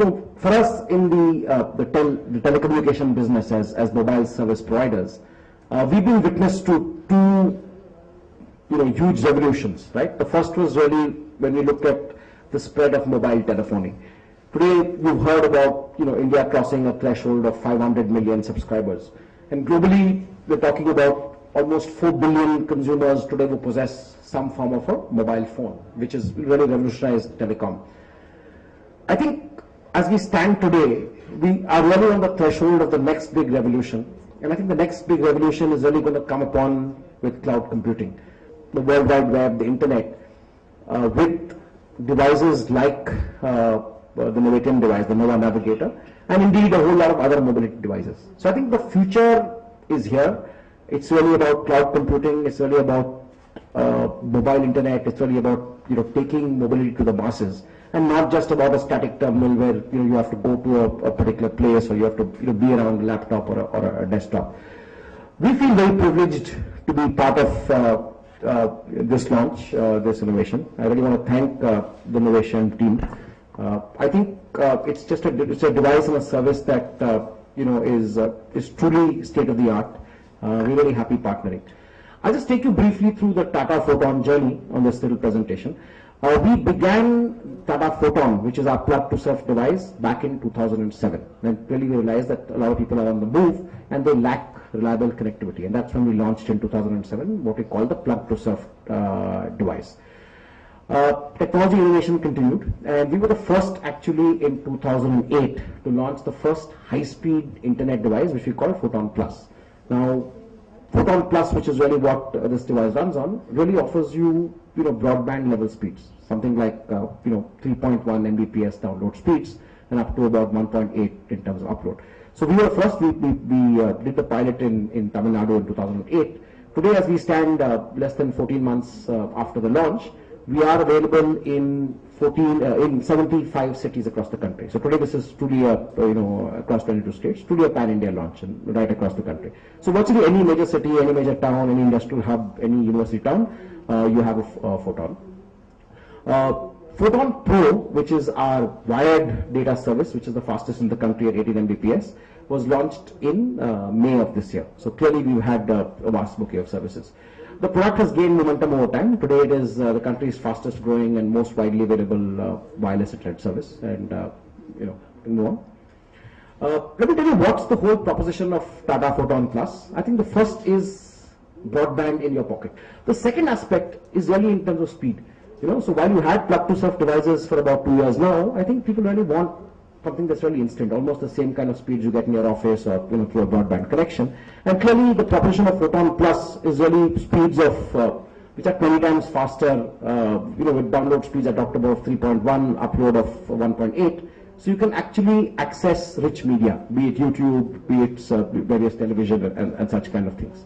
for us in the telecommunication business as mobile service providers, we've been witness to two huge revolutions, right? The first was really when we looked at the spread of mobile telephony. Today, you've heard about India crossing a threshold of 500 million subscribers, and globally, we're talking about almost 4 billion consumers today who possess some form of a mobile phone, which has really revolutionized telecom. I think as we stand today, we are really on the threshold of the next big revolution, and I think the next big revolution is really going to come upon with cloud computing, the World Wide Web, the internet, with devices like the Novatium device, the Nova Navigator, and indeed a whole lot of other mobility devices. So I think the future is here. It's really about cloud computing. It's really about mobile internet. It's really about taking mobility to the masses, and not just about a static terminal where you have to go to a particular place, or you have to be around a laptop or a desktop. We feel very privileged to be part of this launch, this innovation. I really want to thank the Novation team. I think it's a device and a service that is truly state of the art. We're very happy partnering. I'll just take you briefly through the Tata Photon journey on this little presentation. We began Tata Photon, which is our plug-to-surf device, back in 2007. And really we realized that a lot of people are on the move and they lack reliable connectivity. And that's when we launched in 2007 what we call the plug-to-surf device. Technology innovation continued, and we were the first actually in 2008 to launch the first high-speed internet device, which we call Photon Plus. Now, Photon Plus, which is really what this device runs on, really offers you, broadband level speeds, something like 3.1 Mbps download speeds, and up to about 1.8 in terms of upload. So we were first. We did the pilot in Tamil Nadu in 2008. Today, as we stand, less than 14 months after the launch, we are available in 75 cities across the country. So today this is truly across 22 states, truly a pan-India launch and right across the country. So virtually any major city, any major town, any industrial hub, any university town, you have a Photon. Photon Pro, which is our wired data service, which is the fastest in the country at 18 Mbps, was launched in May of this year. So clearly we've had a vast bouquet of services. The product has gained momentum over time. Today it is the country's fastest growing and most widely available wireless internet service, and move on. Let me tell you what's the whole proposition of Tata Photon Plus. I think the first is broadband in your pocket. The second aspect is really in terms of speed. So while you had plug-to-surf devices for about 2 years now, I think people really want something that's really instant, almost the same kind of speeds you get in your office or through a broadband connection. And clearly the proposition of Photon Plus is really speeds of which are 20 times faster, with download speeds I talked about 3.1, upload of 1.8. So you can actually access rich media, be it YouTube, be it various television and such kind of things.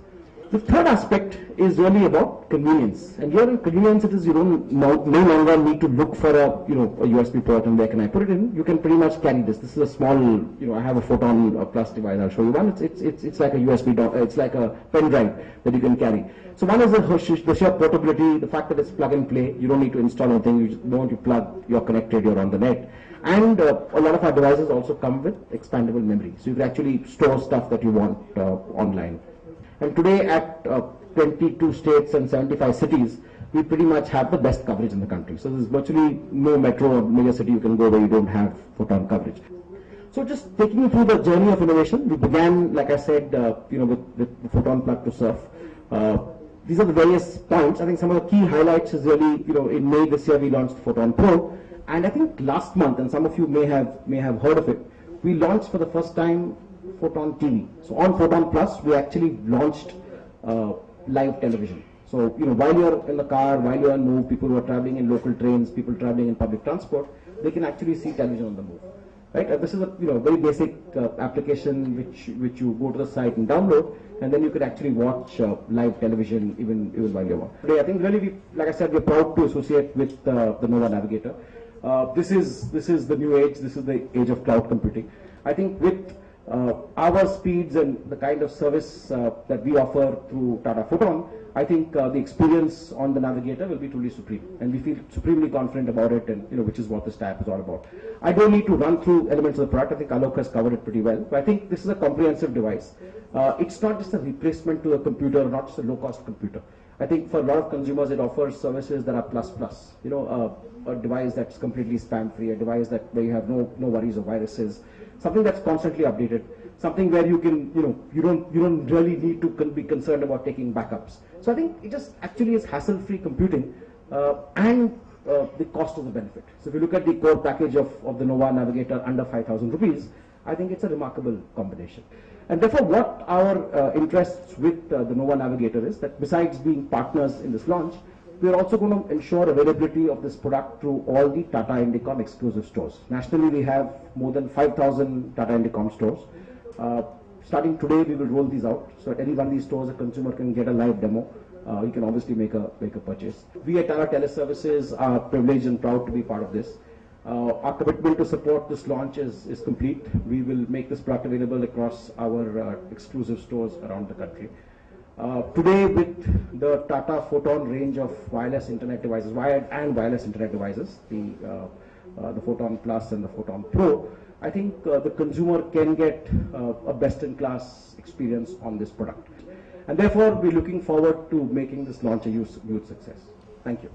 The third aspect is really about convenience, and here in convenience it is you don't no longer need to look for a USB port and where can I put it in. You can pretty much carry this. This is a small, I have a Photon Plus device. I'll show you one. It's like a USB, it's like a pen drive that you can carry. So one is the sheer portability, the fact that it's plug and play. You don't need to install anything. You just want to plug, you're connected, you're on the net. And a lot of our devices also come with expandable memory, so you can actually store stuff that you want online. And today at 22 states and 75 cities, we pretty much have the best coverage in the country. So there's virtually no metro or major city you can go where you don't have Photon coverage. So just taking you through the journey of innovation, we began, like I said, with the Photon plug-to-surf. These are the various points. I think some of the key highlights is really, in May this year we launched Photon Pro, and I think last month, and some of you may have heard of it, we launched for the first time Photon TV. So on Photon Plus, we actually launched live television. So while you're in the car, while you're on move, people who are traveling in local trains, people traveling in public transport, they can actually see television on the move. Right? This is a very basic application which you go to the site and download, and then you could actually watch live television even while you're on. Today, I think really, like I said, we're proud to associate with the Nova Navigator. This is the new age. This is the age of cloud computing. I think with our speeds and the kind of service that we offer through Tata Photon, I think the experience on the Navigator will be truly supreme, and we feel supremely confident about it, and which is what this tab is all about. I don't need to run through elements of the product. I think Alok has covered it pretty well. But I think this is a comprehensive device. It's not just a replacement to a computer, not just a low-cost computer. I think for a lot of consumers, it offers services that are plus. A device that's completely spam-free, a device where you have no worries of viruses, something that's constantly updated, something where you can, you don't really need to be concerned about taking backups. So I think it just actually is hassle-free computing and the cost of the benefit. So if you look at the core package of the Nova Navigator under 5,000 rupees, I think it's a remarkable combination. And therefore, what our interests with the Nova Navigator is that besides being partners in this launch, we are also going to ensure availability of this product through all the Tata Indicom exclusive stores. Nationally, we have more than 5,000 Tata Indicom stores. Starting today, we will roll these out. So at any one of these stores, a consumer can get a live demo. You can obviously make a purchase. We at Tata Teleservices are privileged and proud to be part of this. Our commitment to support this launch is complete. We will make this product available across our exclusive stores around the country. Today, with the Tata Photon range of wireless internet devices, wired and wireless internet devices, the Photon Plus and the Photon Pro, I think the consumer can get a best-in-class experience on this product. And therefore, we're looking forward to making this launch a huge success. Thank you.